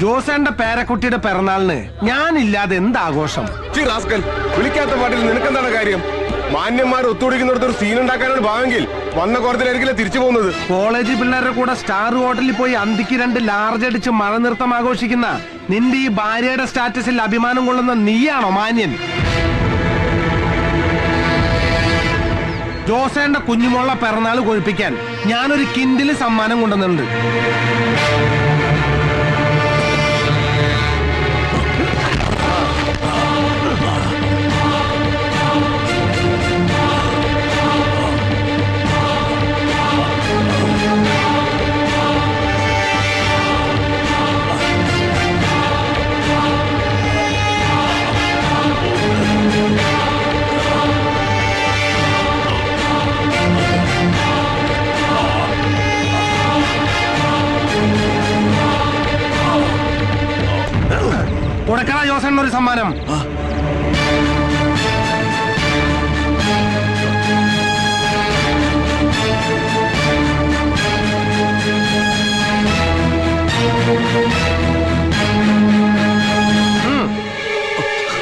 ജോസേന്റെ പേരക്കുട്ടിയുടെ പിറന്നാളിന് ഞാനില്ലാതെ എന്താഘോഷം? വിളിക്കാത്ത പാട്ടിൽ നിനക്കെന്താണ് കാര്യം? മാന്യന്മാർ ഒത്തുപിടിക്കുന്നിടത്ത് ഒരു സീൻ ഉണ്ടാക്കാനാണ് ഭാവെങ്കിൽ വന്ന കോരത്തിലായിരിക്കില്ല തിരിച്ചു പോകുന്നത്. കോളേജ് പിള്ളേരുടെ കൂടെ സ്റ്റാർ ഹോട്ടലിൽ പോയി അന്തിക്ക് 2 ലാർജ് അടിച്ച് മഴ നൃത്തം ആഘോഷിക്കുന്ന നിന്റെ ഈ ഭാര്യയുടെ സ്റ്റാറ്റസിൽ അഭിമാനം കൊള്ളുന്ന നീയാണോ മാന്യൻ? ജോസേന്റെ കുഞ്ഞുമോളെ പിറന്നാൾ കൊഴിപ്പിക്കാൻ ഞാനൊരു കിൻഡില് സമ്മാനം കൊണ്ടുവന്നിട്ടുണ്ട്. കൊടുക്കണ ജോസേനൊരു സമ്മാനം.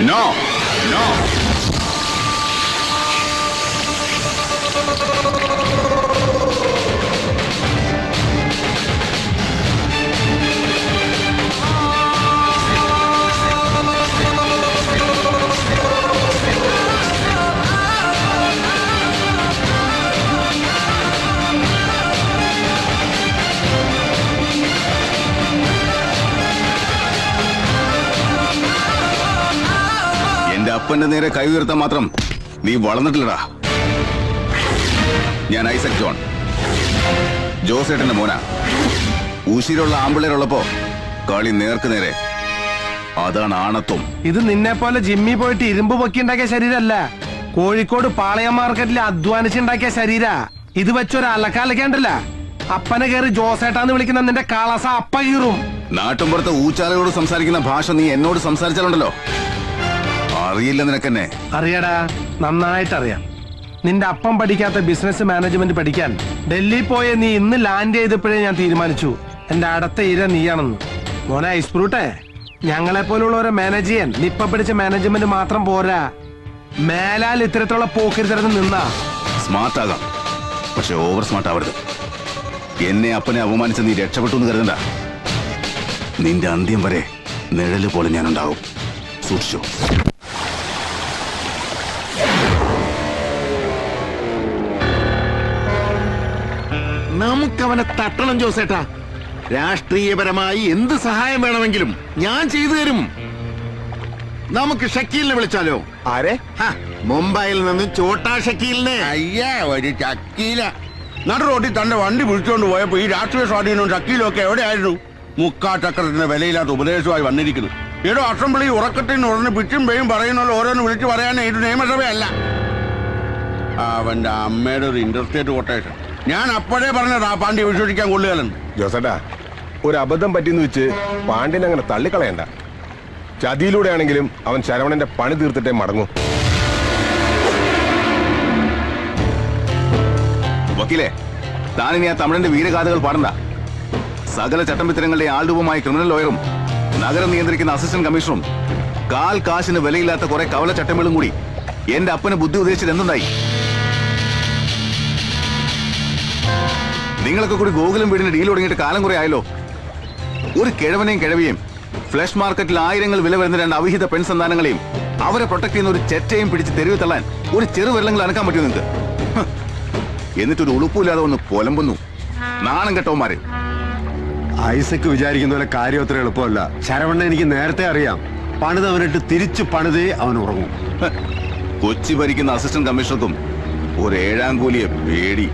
No, no. അപ്പന്റെ നേരെ കൈ ഉയർത്താൻ മാത്രം നീ വളർന്നിട്ടില്ലടാ. ഞാൻ ഐസക് ജോൺ, ജോസേട്ടന്റെ മോനാ. ഉശിരുള്ള ആമ്പിള്ളേരുള്ളപ്പോ കളി നേർക്ക് നേരെ, അതാണ് ആണത്വം. ഇത് നിന്നെ പോലെ ജിമ്മി പോയിട്ട് ഇരുമ്പ് പൊക്കിണ്ടാക്കിയ ശരീരമല്ല, കോഴിക്കോട് പാളയം മാർക്കറ്റിൽ അധ്വാനിച്ചുണ്ടാക്കിയ ശരീര. ഇത് വെച്ചൊരു അലക്കാലക്കേണ്ടല്ല. അപ്പനെ കയറി ജോസേട്ടാന്ന് വിളിക്കുന്ന നിന്റെ കാളസ അപ്പ കീറും. നാട്ടുമ്പുറത്ത് ഊച്ചാലയോട് സംസാരിക്കുന്ന ഭാഷ നീ എന്നോട് സംസാരിച്ചാലുണ്ടല്ലോ, അറിയില്ല നിനക്കെന്നെ. അറിയടാ, നന്നായിട്ടറിയാം. നിന്റെ അപ്പം പഠിക്കാത്ത ബിസിനസ് മാനേജ്മെന്റ് പഠിക്കാൻ ഡൽഹി പോയ നീ ഇന്ന് ലാൻഡ് ചെയ്തപ്പോഴേ ഞാൻ തീരുമാനിച്ചു എന്റെ അടുത്ത ഇര നീയാണെന്ന്. മോനെ ഐസ് ഫ്രൂട്ടെ, ഞങ്ങളെ പോലുള്ളവരെ മാനേജ് ചെയ്യാൻ നിപ്പ പിടിച്ച മാനേജ്മെന്റ് മാത്രം പോരാ. മേലാൽ ഇത്തരത്തിലുള്ള പോക്കിരിത്തരത്തിൽ നിന്നാ സ്മാർട്ട് ആകാം, പക്ഷെ ഓവർ സ്മാർട്ട് ആവരുത്. എന്നെ അപ്പനെ അപമാനിച്ച് നീ രക്ഷപ്പെട്ടു എന്ന് കരുതണ്ട. നിന്റെ അന്ത്യം വരെ നിഴല് പോലെ ഞാനുണ്ടാവും. സൂക്ഷിച്ചു. നമുക്കവനെ തട്ടണം ജോസേട്ടാ. രാഷ്ട്രീയപരമായി എന്ത് സഹായം വേണമെങ്കിലും ഞാൻ ചെയ്തു തരും. നമുക്ക് ഷക്കീലിനെ വിളിച്ചാലോ? ആരെ? മുംബൈയിൽ നിന്ന് ചോട്ടാ ഷക്കീലിനെ. അയ്യാ, ഒരു ഷക്കീല നടു റോട്ടിൽ തന്റെ വണ്ടി വിളിച്ചുകൊണ്ട് പോയപ്പോ ഈ രാഷ്ട്രീയ സ്വാധീനവും ഷക്കീലും ഒക്കെ എവിടെയായിരുന്നു? മുക്കാട്ടക്കരത്തിന്റെ വിലയില്ലാത്ത ഉപദേശമായി വന്നിരിക്കുന്നു. ഏതോ അസംബ്ലി ഉറക്കത്തിന് ഉടനെ പിച്ചും പേയും പറയുന്നല്ലോ ഓരോന്ന് വിളിച്ചു പറയാനേ ഇത് നിയമസഭയല്ല. അവന്റെ അമ്മയുടെ ഒരു ഇന്റർസ്റ്റേറ്റ് കൊട്ടേഷൻ. ഞാൻ അപ്പോഴേ പറഞ്ഞതാ പാണ്ഡ്യ വിശ്വസിക്കാൻ കൊള്ളുകയല്ലെന്ന്. ജോസേട്ടാ, ഒരു അബദ്ധം പറ്റിയെന്ന് വെച്ച് പാണ്ഡ്യനെ അങ്ങനെ തള്ളിക്കളയണ്ട. ചതിയിലൂടെ ആണെങ്കിലും അവൻ ശരവണന്റെ പണി തീർത്തിട്ടേ മടങ്ങും. വക്കീലെ, താനിനി ആ തമിഴന്റെ വീരഗാഥകൾ പാടണ്ട. സകല ചട്ടമ്പിത്തരങ്ങളുടെ ആൾരൂപമായ ക്രിമിനൽ ലോയറും നഗരം നിയന്ത്രിക്കുന്ന അസിസ്റ്റന്റ് കമ്മീഷണറും കാൽ കാശിന് വിലയില്ലാത്ത കുറെ കവല ചട്ടങ്ങളും കൂടി എന്റെ അപ്പന് ബുദ്ധി ഉപദേശിച്ചത് എന്തുണ്ടായി? നിങ്ങളൊക്കെ കൂടി ഗോകുലം വീടിന് ഡീൽ തുടങ്ങിയിട്ട് കാലം കുറെ ആയല്ലോ. ഒരു കിഴവനെയും കിഴവിയെയും ഫ്ലഷ് മാർക്കറ്റിൽ ആയിരങ്ങൾ വില വരുന്ന 2 അവിഹിത പെൺസന്താനങ്ങളെയും അവരെ പ്രൊട്ടക്ട് ചെയ്യുന്ന ഒരു ചെറ്റയും പിടിച്ച് തെരുവ് തള്ളാൻ ഒരു ചെറുവിരലെങ്കിൽ അനക്കാൻ പറ്റുമോ നിങ്ങൾക്ക്? എന്നിട്ടൊരു ഉളുപ്പില്ലാതെ ഒന്ന് പൊലമ്പുന്നു. നാണം കെട്ടവന്മാര്. ഐസക്ക് വിചാരിക്കുന്ന പോലെ കാര്യം അത്ര എളുപ്പമല്ല. ശരവണ്ണ എനിക്ക് നേരത്തെ അറിയാം. പണിത് അവനിട്ട് തിരിച്ചു പണിതേ അവൻ ഉറങ്ങും. കൊച്ചി ഭരിക്കുന്ന അസിസ്റ്റന്റ് കമ്മീഷണർക്കും ഒരു 7ാം കൂലിയെ പേടി.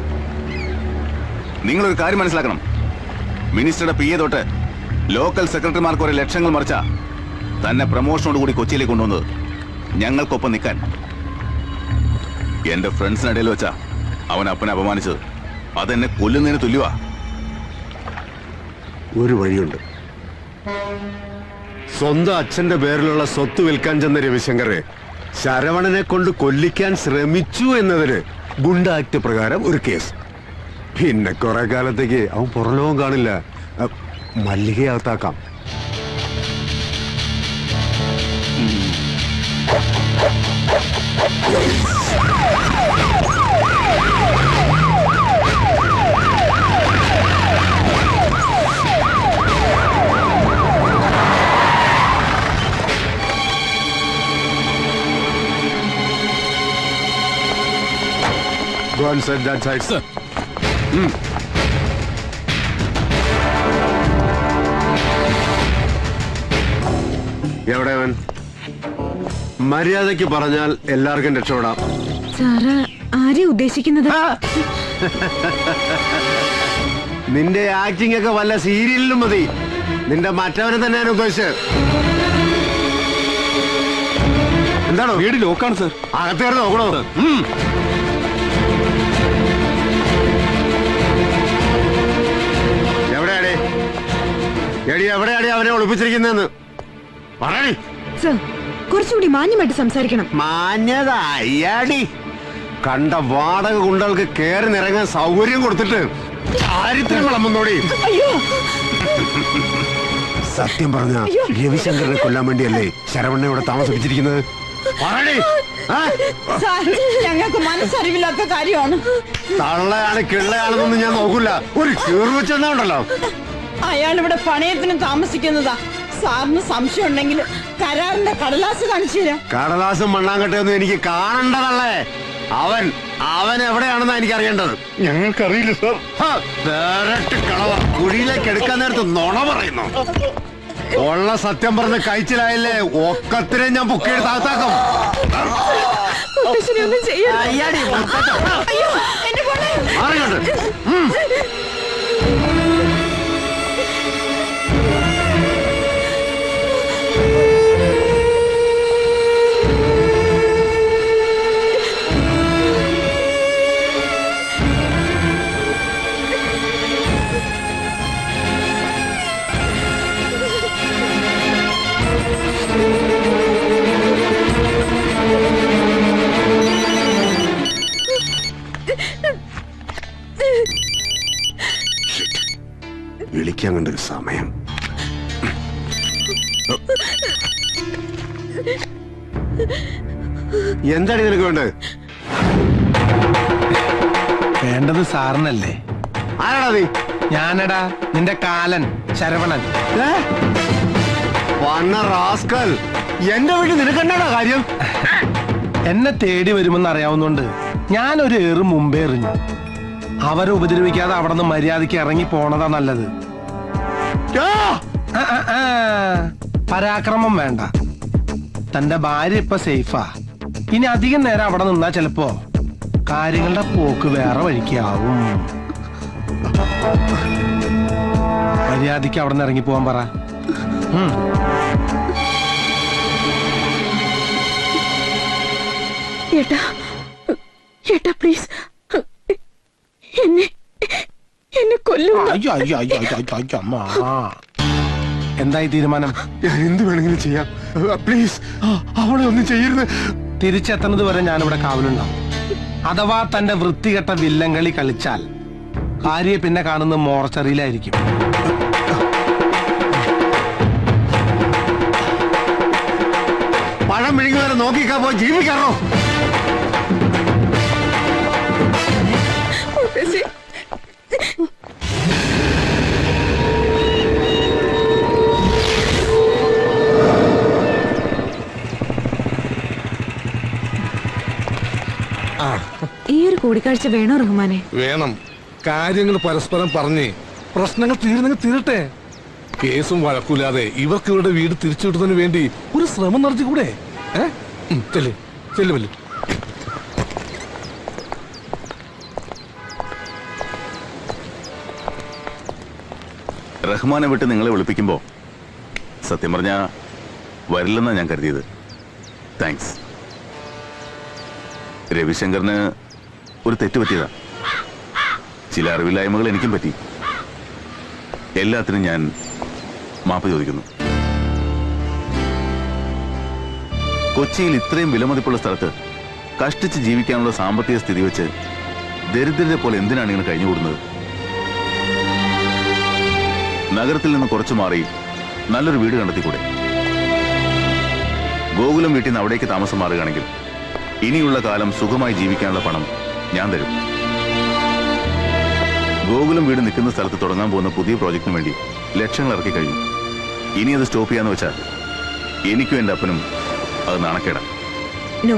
നിങ്ങളൊരു കാര്യം മനസ്സിലാക്കണം. മിനിസ്റ്ററുടെ PA തൊട്ട് ലോക്കൽ സെക്രട്ടറിമാർക്ക് ഒരു ലക്ഷങ്ങൾ മറിച്ച തന്നെ പ്രമോഷനോടുകൂടി കൊച്ചിയിലേക്ക് കൊണ്ടുവന്നത് ഞങ്ങൾക്കൊപ്പം നിൽക്കാൻ. എന്റെ ഫ്രണ്ട്സിനിടയിൽ വെച്ചാ അവൻ അപ്പനെ അപമാനിച്ചത്. അതെന്നെ കൊല്ലുന്നതിന് തുല്യവാ. ഒരു വഴിയുണ്ട്. സ്വന്തം അച്ഛന്റെ പേരിലുള്ള സ്വത്ത് വിൽക്കാൻ ചെന്ന രവിശങ്കറെ ശരവണനെ കൊണ്ട് കൊല്ലിക്കാൻ ശ്രമിച്ചു എന്നതിന് ഗുണ്ട ആക്ട് പ്രകാരം ഒരു കേസ്. പിന്നെ കുറെ കാലത്തേക്ക് അവൻ പുറലോകം കാണില്ല. മല്ലികയകത്താക്കാം. Go and set that side. Sir. എവിടെ അവൻ? മര്യാദയ്ക്ക് പറഞ്ഞാൽ എല്ലാവർക്കും രക്ഷപ്പെടാം. സാറ് ആരെ ഉദ്ദേശിക്കുന്നത്? നിന്റെ ആക്ടിംഗ് ഒക്കെ വല്ല സീരിയലിലും മതി. നിന്റെ മറ്റവനെ തന്നെയാണ് ഉദ്ദേശിച്ചത്. എന്താണോ? വീട് ലോക്കാണ് സർ. അകത്തേറി നോക്കണോ? എവിടെയാടേ എവിടെയാടേ അവനെ ഒളിപ്പിച്ചിരിക്കുന്നതെന്ന് പറയണേ. സർ, കുറച്ചുകൂടി മാന്യമായിട്ട് സംസാരിക്കണം. മാന്യത അയ്യാടി. കണ്ട വാടക ഗുണ്ടകൾക്ക് കയറി നിറങ്ങാൻ സൗകര്യം കൊടുത്തിട്ട് ചാരിത്രം വിളമ്പുന്നോടി. സത്യം പറഞ്ഞ രവിശങ്കറിനെ കൊല്ലാൻ വേണ്ടിയല്ലേ ശരവണ്ണ ഇവിടെ താമസിപ്പിച്ചിരിക്കുന്നത്? ഞങ്ങൾക്ക് മനസ്സറിവില്ലാത്ത കാര്യമാണ്. തള്ളയാണ് കിള്ളയാണെന്നൊന്നും ഞാൻ നോക്കൂല. ഒരു കീറി വെച്ചെന്നുണ്ടല്ലോ. അയാൾ ഇവിടെ പണയത്തിന് താമസിക്കുന്നതാ. സാറിന് സംശയം ഉണ്ടെങ്കിൽ കരാറിന്റെ കടലാസ് കാണിച്ചു തരാം. കടലാസും മണ്ണാങ്കട്ടയൊന്നും എനിക്ക് കാണണ്ടതല്ലേ. അവൻ എവിടെയാണെന്നാ എനിക്ക് അറിയേണ്ടത്. ഞങ്ങൾക്കറിയില്ല സാർ. കളവ കുഴിയിലേക്ക് എടുക്കാൻ നേരത്ത് നുണ പറയുന്നു. ഉള്ള സത്യം പറഞ്ഞ് കഴിച്ചിലായില്ലേ ഒക്കത്തിനെ ഞാൻ പൊക്കിയെടുത്ത് അകത്താക്കും. അറിയണ്ട്. വിളിക്കാൻ കണ്ടൊരു സമയം. എന്താടി നിനക്ക് വേണ്ടത്? വേണ്ടത് സാറിനല്ലേ? ആരാടാ നീ? ഞാനടാ നിന്റെ കാലൻ ശരവണൻ. വന്ന റാസ്കൽ. എന്റെ വീട്ടിൽ നിനക്കെന്നാടാ കാര്യം? എന്നെ തേടി വരുമെന്ന് അറിയാവുന്നോണ്ട് ഞാനൊരു ഏറ് മുമ്പേ എറിഞ്ഞു. അവരെ ഉപദ്രവിക്കാതെ അവിടെ നിന്ന് മര്യാദയ്ക്ക് ഇറങ്ങി പോണതാ നല്ലത്. പരാക്രമം വേണ്ട. തന്റെ ഭാര്യ ഇപ്പൊ സേഫാ. ഇനി അധികം നേരം അവിടെ നിന്നാ ചിലപ്പോ കാര്യങ്ങളുടെ പോക്ക് വേറെ വഴിക്കാവും. മര്യാദയ്ക്ക് അവിടെ നിന്ന് ഇറങ്ങി പോവാൻ പറ. ഏട്ടാ പ്ലീസ്, എന്നെ കൊല്ലു. എന്തായി തീരുമാനം? ഞാൻ എന്ത് വേണമെങ്കിലും ചെയ്യാം. പ്ലീസ് അവളെ ഒന്നും ചെയ്യരുത്. തിരിച്ചെത്തുന്നത് വരെ ഞാനിവിടെ കാവലുണ്ടാവും. അഥവാ തന്റെ വൃത്തികെട്ട വില്ലങ്കളി കളിച്ചാൽ ഭാര്യയെ പിന്നെ കാണുന്നത് മോർച്ചറിയിലായിരിക്കും. പഴം വിഴുങ്ങുന്നവരെ നോക്കിക്കാ പോയി ജീവിക്കാറോ? ഈ ഒരു കൂടിക്കാഴ്ച വേണോ റഹ്മാനെ? വേണം. കാര്യങ്ങൾ പരസ്പരം പറഞ്ഞ് പ്രശ്നങ്ങൾ തീരുന്നെങ്കിൽ തീരട്ടെ. കേസും വഴക്കൂലാതെ ഇവർക്ക് ഇവരുടെ വീട് തിരിച്ചു കിട്ടുന്നതിന് വേണ്ടി ഒരു ശ്രമം നടത്തിക്കൂടെ? ചെല്ലു. റഹ്മാനെ വിട്ട് നിങ്ങളെ വിളിപ്പിക്കുമ്പോ സത്യം പറഞ്ഞാ വരില്ലെന്നാ ഞാൻ കരുതിയത്. താങ്ക്സ്. രവിശങ്കറിന് ഒരു തെറ്റ് പറ്റിയതാ. ചില അറിവില്ലായ്മകൾ എനിക്കും പറ്റി. എല്ലാത്തിനും ഞാൻ മാപ്പ് ചോദിക്കുന്നു. കൊച്ചിയിൽ ഇത്രയും വിലമതിപ്പുള്ള സ്ഥലത്ത് കഷ്ടിച്ച് ജീവിക്കാനുള്ള സാമ്പത്തിക സ്ഥിതി വെച്ച് ദരിദ്രരെ പോലെ എന്തിനാണ് ഇങ്ങനെ കഴിഞ്ഞുകൂടുന്നത്? നഗരത്തിൽ നിന്ന് കുറച്ചു മാറി നല്ലൊരു വീട് കണ്ടെത്തിക്കൂടെ? ഗോകുലം വീട്ടിൽ നിന്ന് അവിടേക്ക് താമസം മാറുകയാണെങ്കിൽ ഇനിയുള്ള കാലം സുഖമായി ജീവിക്കാനുള്ള പണം ഞാൻ തരും. ഗോകുലം വീട് നിൽക്കുന്ന സ്ഥലത്ത് തുടങ്ങാൻ പോകുന്ന പുതിയ പ്രോജക്റ്റിന് വേണ്ടി ലക്ഷങ്ങൾ ഇറക്കി കഴിഞ്ഞു. ഇനി അത് സ്റ്റോപ്പ് ചെയ്യാന്ന് വെച്ചാൽ എനിക്കും എന്റെ അപ്പനും അത് നാണക്കേടാ. നോ,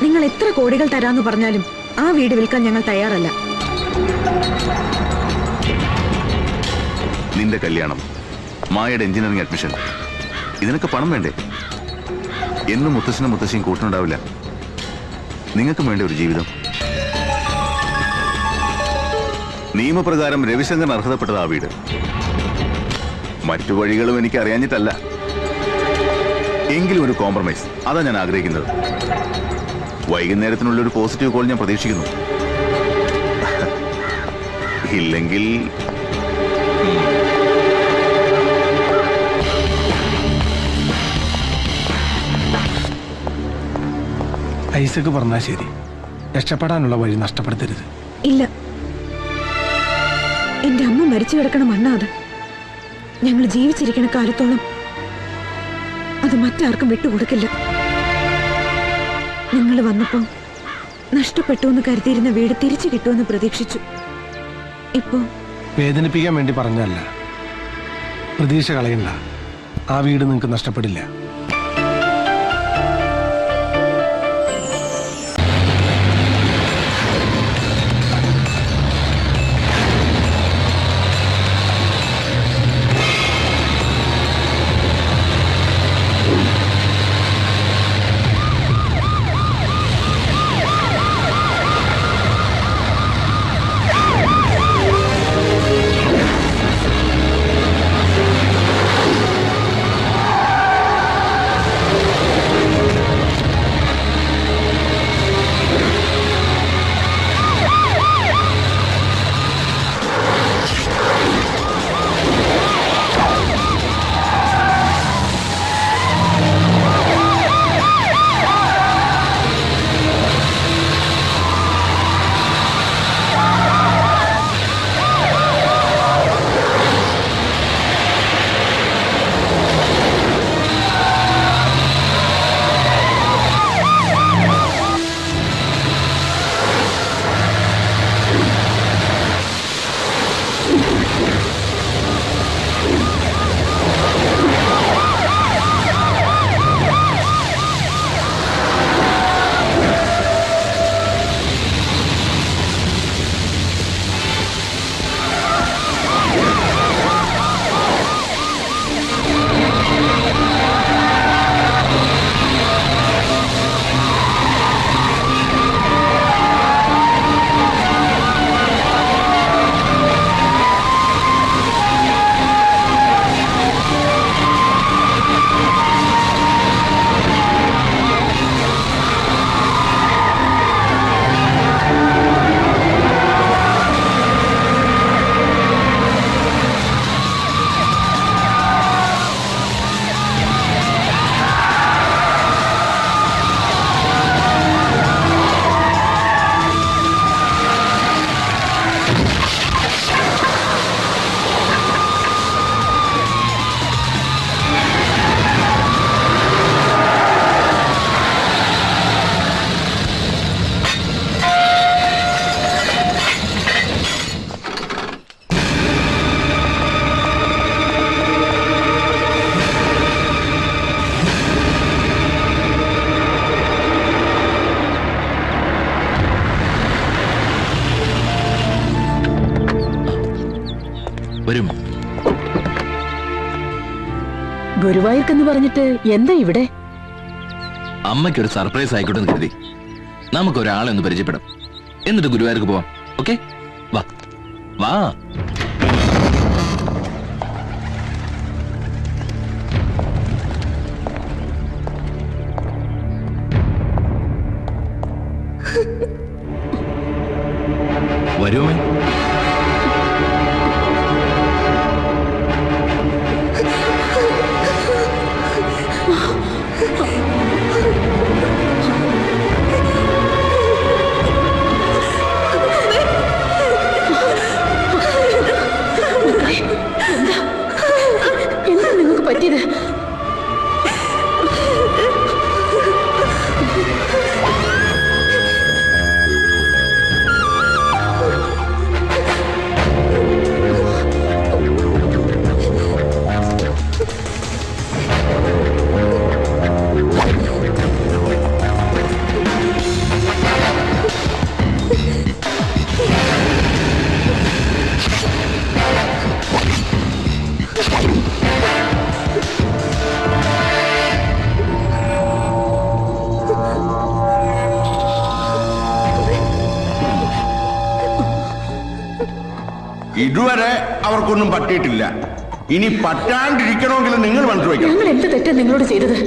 നിങ്ങൾ എത്ര കോടികൾ തരാന്ന് പറഞ്ഞാലും ആ വീട് വിൽക്കാൻ ഞങ്ങൾ തയ്യാറല്ല. നിന്റെ കല്യാണം, മായയുടെ എഞ്ചിനീയറിംഗ് അഡ്മിഷൻ, ഇതിനൊക്കെ പണം വേണ്ടേ? എന്നും മുത്തശ്ശനും മുത്തശ്ശിയും കൂട്ടുണ്ടാവില്ല. നിങ്ങൾക്കും വേണ്ട ഒരു ജീവിതം. നിയമപ്രകാരം രവിശങ്കർ അർഹതപ്പെട്ടത് ആ വീട്. മറ്റു വഴികളും എനിക്ക് അറിയാഞ്ഞിട്ടല്ല. എങ്കിലും ഒരു കോംപ്രമൈസ്, അതാ ഞാൻ ആഗ്രഹിക്കുന്നത്. വൈകുന്നേരത്തിനുള്ള ഒരു പോസിറ്റീവ് കോൾ ഞാൻ പ്രതീക്ഷിക്കുന്നു. ഇല്ലെങ്കിൽ ഐസക് പറഞ്ഞാ ശരി, രക്ഷപ്പെടാനുള്ള വഴി നഷ്ടപ്പെടുത്തരുത്. ഇല്ല, എന്റെ അമ്മ മരിച്ചു കിടക്കണ മണ്ണാ അത്. ഞങ്ങൾ ജീവിച്ചിരിക്കണ കാലത്തോളം അത് മറ്റാർക്കും വിട്ടുകൊടുക്കില്ല. നിങ്ങൾ വന്നപ്പോ നഷ്ടപ്പെട്ടു എന്ന് കരുതിയിരുന്ന വീട് തിരിച്ചു കിട്ടുമെന്ന് പ്രതീക്ഷിച്ചു. ഇപ്പോ വേദനിപ്പിക്കാൻ വേണ്ടി പറഞ്ഞല്ല. പ്രതീക്ഷ കളയണ്ട, ആ വീട് നിങ്ങൾക്ക് നഷ്ടപ്പെടില്ല. വരും. ഗുരുവായൂർക്കെന്ന് പറഞ്ഞിട്ട് എന്താ ഇവിടെ? അമ്മയ്ക്കൊരു സർപ്രൈസ് ആയിക്കോട്ടെ എന്ന് കരുതി നമുക്കൊരാളെ ഒന്ന് പരിചയപ്പെടാം. എന്നിട്ട് ഗുരുവായൂർക്ക് പോവാം. ഓക്കെ, വാ വാ. വരുമേ. ഇതുവരെ അവർക്കൊന്നും പറ്റിയിട്ടില്ല. ഇനി പറ്റാണ്ടിരിക്കണമെങ്കിൽ നിങ്ങൾ മനസ്സിലാക്കണം. ഞങ്ങൾ എന്ത് തെറ്റാ നിങ്ങളോട് ചെയ്തത്?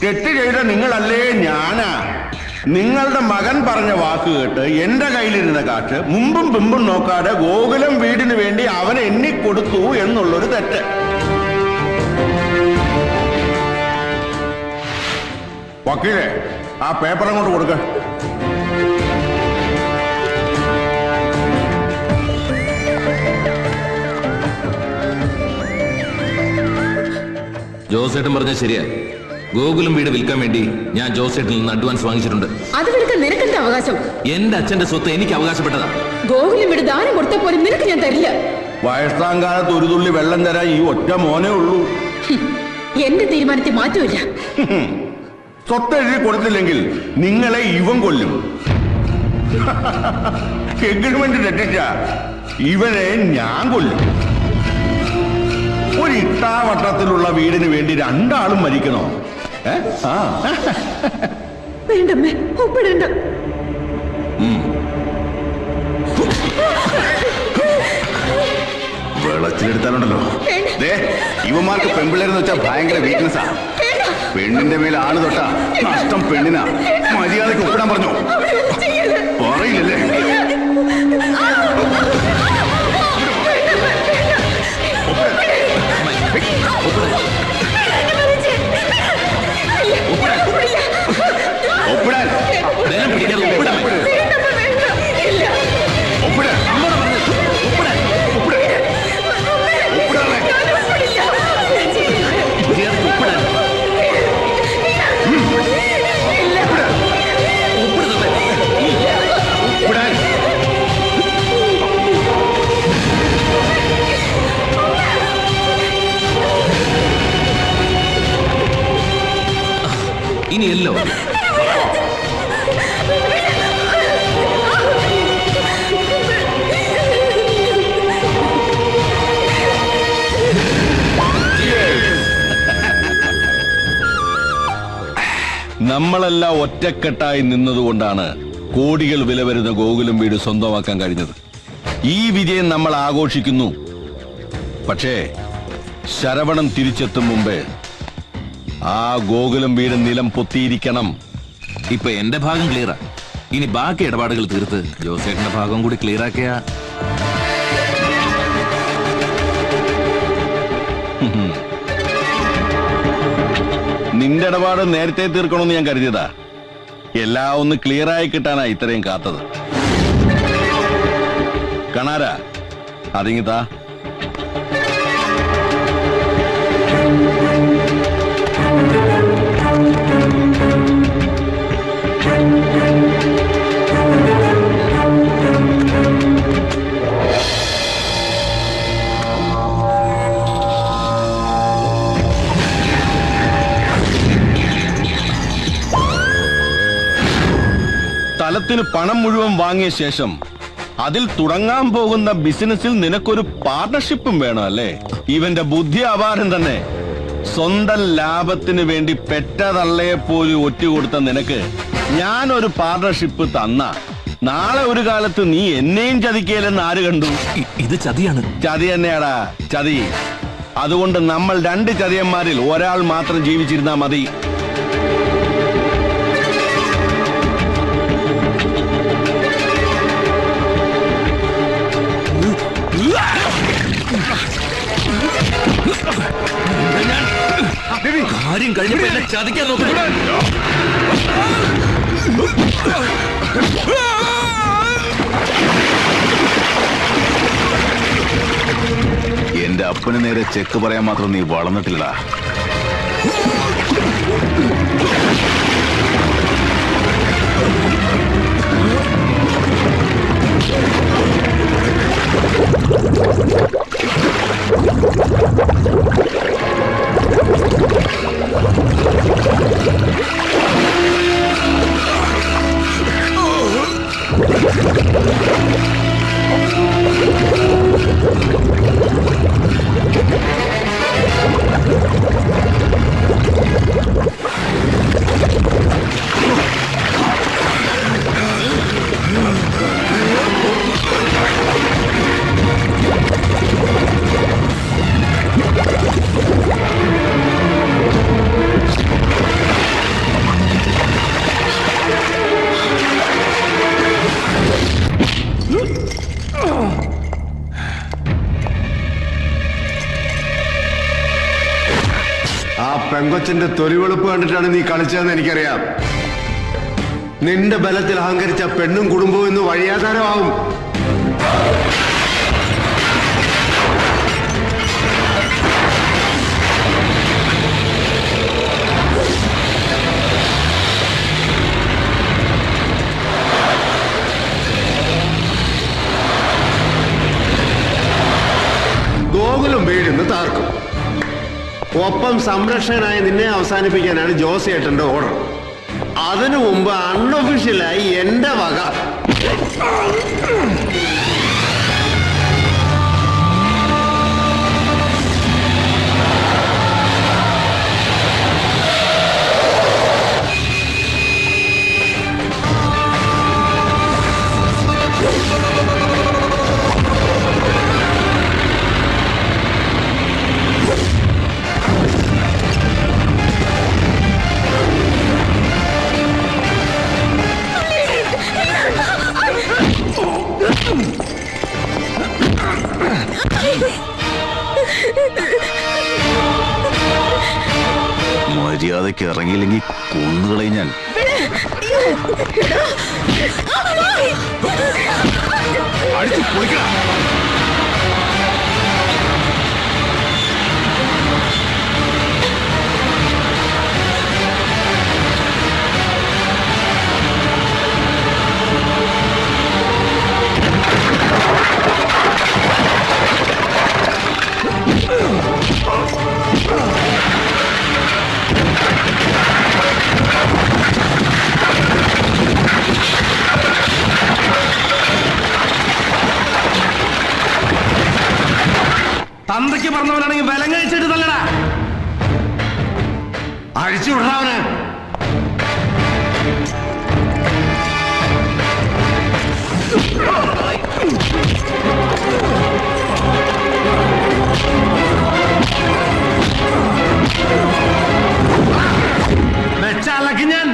തെറ്റ് ചെയ്ത നിങ്ങളല്ലേ ഞാനാ. നിങ്ങളുടെ മകൻ പറഞ്ഞ വാക്ക് കേട്ട് എന്റെ കയ്യിലിരുന്ന കാശ് മുമ്പും പിമ്പും നോക്കാതെ ഗോകുലം വീടിന് വേണ്ടി അവൻ എണ്ണിക്കൊടുത്തു എന്നുള്ളൊരു തെറ്റ്. വക്കീലെ, ആ പേപ്പർ അങ്ങോട്ട് കൊടുക്ക. ജോസേട്ടൻ പറഞ്ഞ ശരിയാ. ഗോകുലം വീട് വിൽക്കാൻ വേണ്ടി ഞാൻ ജോസേട്ടിൽ നിന്ന് അഡ്വാൻസ് വാങ്ങിച്ചിട്ടുണ്ട്. അത് വിൽക്കാൻ നിനക്കെന്താ അവകാശം? എന്റെ അച്ഛന്റെ സ്വത്ത് എനിക്ക് അവകാശപ്പെട്ടതാ. ഗോകുലം വീട് ദാനം കൊടുത്ത പോലും നിനക്ക് ഞാൻ തരില്ല. വയസ്സാം കാലത്ത് ഒരു തുള്ളി വെള്ളം തരാൻ ഈ ഒറ്റ മോനേ ഉള്ളൂ. എന്റെ തീരുമാനത്തിൽ മാറ്റമില്ല. സ്വത്ത് എഴുതി കൊടുത്തില്ലെങ്കിൽ നിങ്ങളെ ഇവൻ കൊല്ലും. എഗ്രിമെന്റ് തെറ്റിച്ച ഇവനെ ഞാൻ കൊല്ലും. ഒരു ഇട്ടാവട്ടത്തിലുള്ള വീടിന് വേണ്ടി രണ്ടാളും മരിക്കണോ? വേണ്ടമ്മേ, ഒപ്പിടണ്ട. വെളച്ചിലെടുത്താലുണ്ടല്ലോ, ഇവന്മാർക്ക് പെമ്പിള്ളേരെന്ന് വെച്ചാൽ ഭയങ്കര വീക്ക്നെസ്സാ. പെണ്ണിന്റെ മേലെ ആള് തൊട്ടാ നഷ്ടം പെണ്ണിനാ. മര്യാദക്ക് ഒപ്പിടാൻ പറഞ്ഞു. പറയില്ലല്ലേ? ഒപ്പിടാൻ ഇനിയല്ലോ നമ്മളെല്ലാം ഒറ്റക്കെട്ടായി നിന്നതുകൊണ്ടാണ് കോടികൾ വില വരുന്ന ഗോകുലം വീട് സ്വന്തമാക്കാൻ കഴിഞ്ഞത്. ഈ വിജയം നമ്മൾ ആഘോഷിക്കുന്നു. പക്ഷേ ശരവണൻ തിരിച്ചെത്തും മുമ്പേ ആ ഗോകുലം വീട് നിലം പൊത്തിയിരിക്കണം. ഇപ്പൊ എന്റെ ഭാഗം ക്ലിയറാ. ഇനി ബാക്കി ഇടപാടുകൾ തീർത്ത് ജോസേട്ടന്റെ ഭാഗം കൂടി ക്ലിയർ ആക്കിയ നിന്റെ ഇടപാട് നേരത്തെ തീർക്കണമെന്ന് ഞാൻ കരുതിയതാ. എല്ലാം ഒന്ന് ക്ലിയർ ആയി കിട്ടാനാ ഇത്രയും കാത്തത്. കണാര, അതിങ്ങിതാ. സ്ഥലത്തിന് പണം മുഴുവൻ വാങ്ങിയ ശേഷം അതിൽ തുടങ്ങാൻ പോകുന്ന ബിസിനസ്സിൽ നിനക്കൊരു പാർട്ണർഷിപ്പും വേണം അല്ലേ? ഇവന്റെ ബുദ്ധി അപാരം തന്നെ. സ്വന്തം ലാഭത്തിന് വേണ്ടി പെറ്റതള്ളയെ പോലും ഒറ്റുകൊടുത്ത നിനക്ക് ഞാനൊരു പാർട്ണർഷിപ്പ് തന്ന നാളെ ഒരു കാലത്ത് നീ എന്നെയും ചതിക്കയില്ലെന്ന് ആര് കണ്ടു? ഇത് ചതിയാണ്. ചതി തന്നെയാടാ, ചതി. അതുകൊണ്ട് നമ്മൾ രണ്ട് ചതിയന്മാരിൽ ഒരാൾ മാത്രം ജീവിച്ചിരുന്നാ മതി. കാര്യം കഴിഞ്ഞപ്പോ എന്നെ ചതിക്കാൻ നോക്കുന്നു. എന്റെ അപ്പന് നേരെ ചെക്ക് പറയാൻ മാത്രം നീ വളർന്നിട്ടില്ല. ആ പെങ്കൊച്ചന്റെ തൊലിവെളുപ്പ് കണ്ടിട്ടാണ് നീ കളിച്ചതെന്ന് എനിക്കറിയാം. നിന്റെ ബലത്തിൽ അഹങ്കരിച്ച പെണ്ണും കുടുംബവും ഇന്ന് വഴിയാധാരമാവും. ഗോകുലം വീടിന്ന് താർക്കും. ഒപ്പം സംരക്ഷകനായി നിന്നെ അവസാനിപ്പിക്കാനാണ് ജോസേട്ടന്റെ ഓർഡർ. അതിനു മുമ്പ് അൺഒഫീഷ്യലായി എന്റെ വക മര്യാദയ്ക്ക് ഇറങ്ങിയില്ലെങ്കിൽ കൊന്നുകളയും ഞാൻ. അടിച്ചു പൊളിക്കണം. തന്തയ്ക്ക് പറഞ്ഞവനാണെങ്കിൽ ബലം കഴിച്ചിട്ട് തല്ലടാ. അഴിച്ചു വിടാവനെ. വെച്ചാലക്ക് ഞാൻ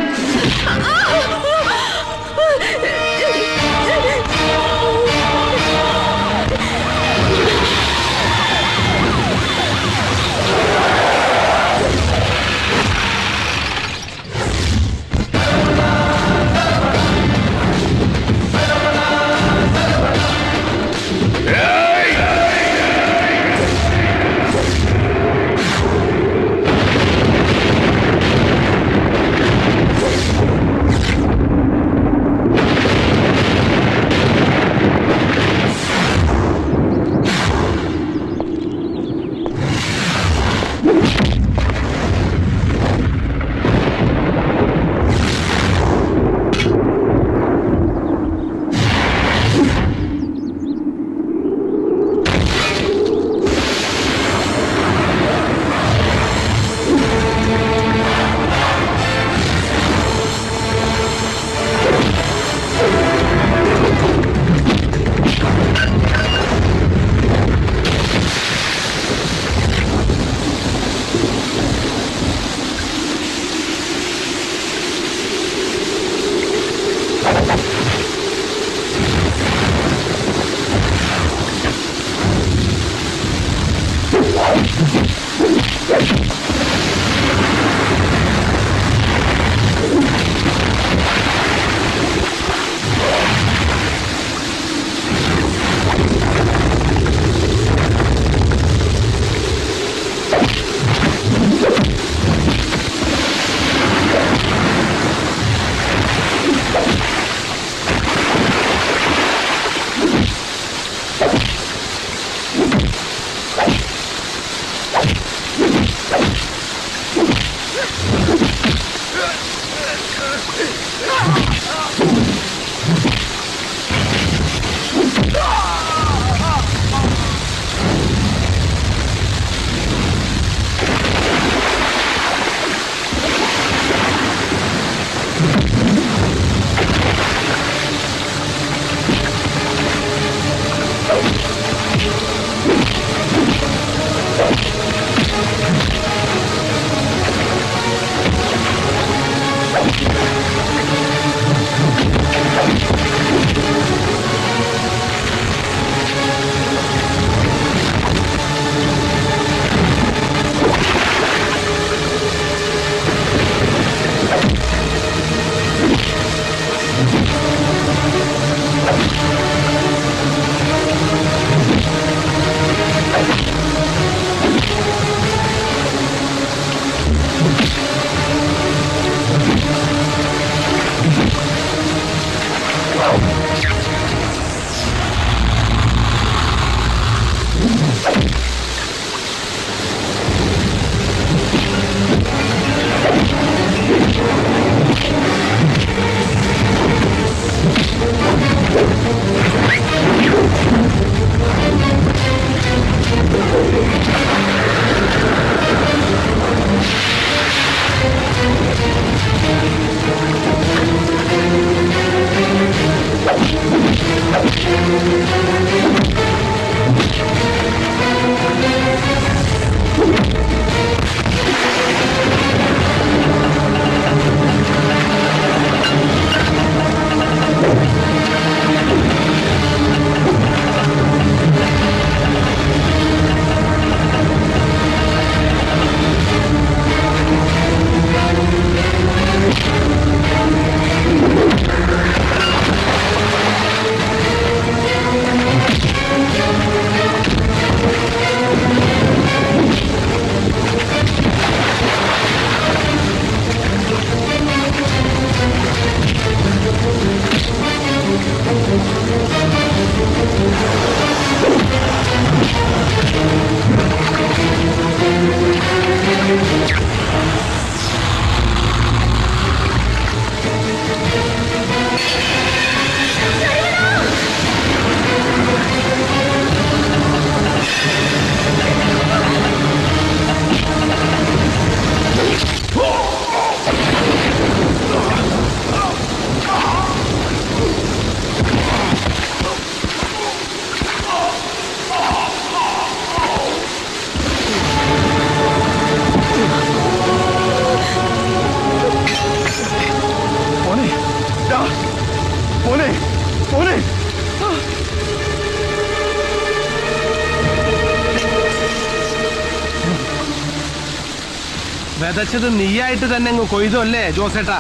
വിതച്ചത് നീയായിട്ട് തന്നെ അങ്ങ് കൊയ്തല്ലേ ജോസേട്ടാ.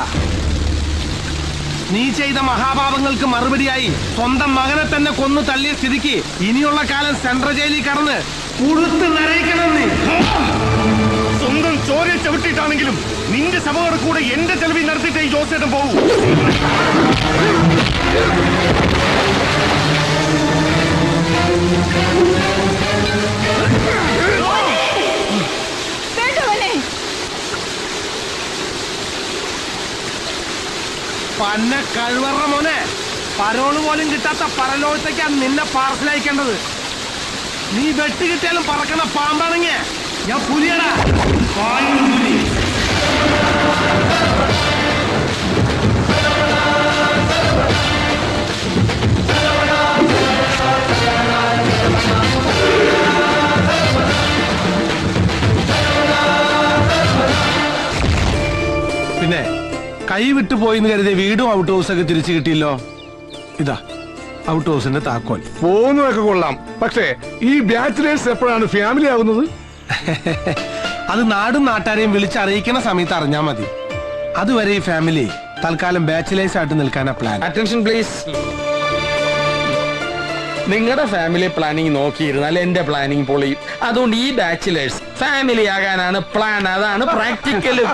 നീ ചെയ്ത മഹാപാപങ്ങൾക്ക് മറുപടിയായി സ്വന്തം മകനെ തന്നെ കൊന്നു തള്ളിയ സ്ഥിതിക്ക് ഇനിയുള്ള കാലം സെൻട്രൽ ജയിലിൽ കടന്ന് പുഴുത്ത് നരയിക്കണം നീ. സ്വന്തം ചോരയെ ചവിട്ടിയിട്ടാണെങ്കിലും നിന്റെ സഭയുടെ കൂടെ എന്റെ ചെലവിൽ നടത്തിയിട്ട് ഈ ജോസേട്ടൻ പോകൂ. പന്ന കഴിവറ മോനെ, പരോള് പോലും കിട്ടാത്ത പരലോകത്തേക്കാണ് നിന്നെ പാർസൽ അയക്കേണ്ടത്. നീ വെട്ടി കിട്ടിയാലും പറക്കണ പാമ്പാണെങ്കിൽ ഞാൻ പുലിയടാ. പുലി. പിന്നെ കൈ വിട്ടു പോയിന്ന് കരുതിയ വീടും ഔട്ട് ഹൗസൊക്കെ തിരിച്ചു കിട്ടിയല്ലോ. ഇതാ ഔട്ട് ഹൗസിന്റെ താക്കോൽ. പോകുന്നതൊക്കെ കൊള്ളാം, പക്ഷേ ഈ ബാച്ചിലേഴ്സ് എപ്പോഴാണ് ഫാമിലി ആകുന്നത്? അത് നാടും നാട്ടാരെയും വിളിച്ചറിയിക്കുന്ന സമയത്ത് അറിഞ്ഞാ മതി. അതുവരെ ഈ ഫാമിലി തൽക്കാലം ബാച്ചിലേഴ്സ് ആയിട്ട് നിൽക്കാനാ പ്ലാൻ. Attention please. നിങ്ങളുടെ ഫാമിലി പ്ലാനിങ് നോക്കിയിരുന്നാൽ എന്റെ പ്ലാനിങ് പൊളിയും. അതുകൊണ്ട് ഈ ബാച്ചിലേഴ്സ് ഫാമിലി ആകാനാണ് പ്ലാൻ. അതാണ് പ്രാക്ടിക്കലും.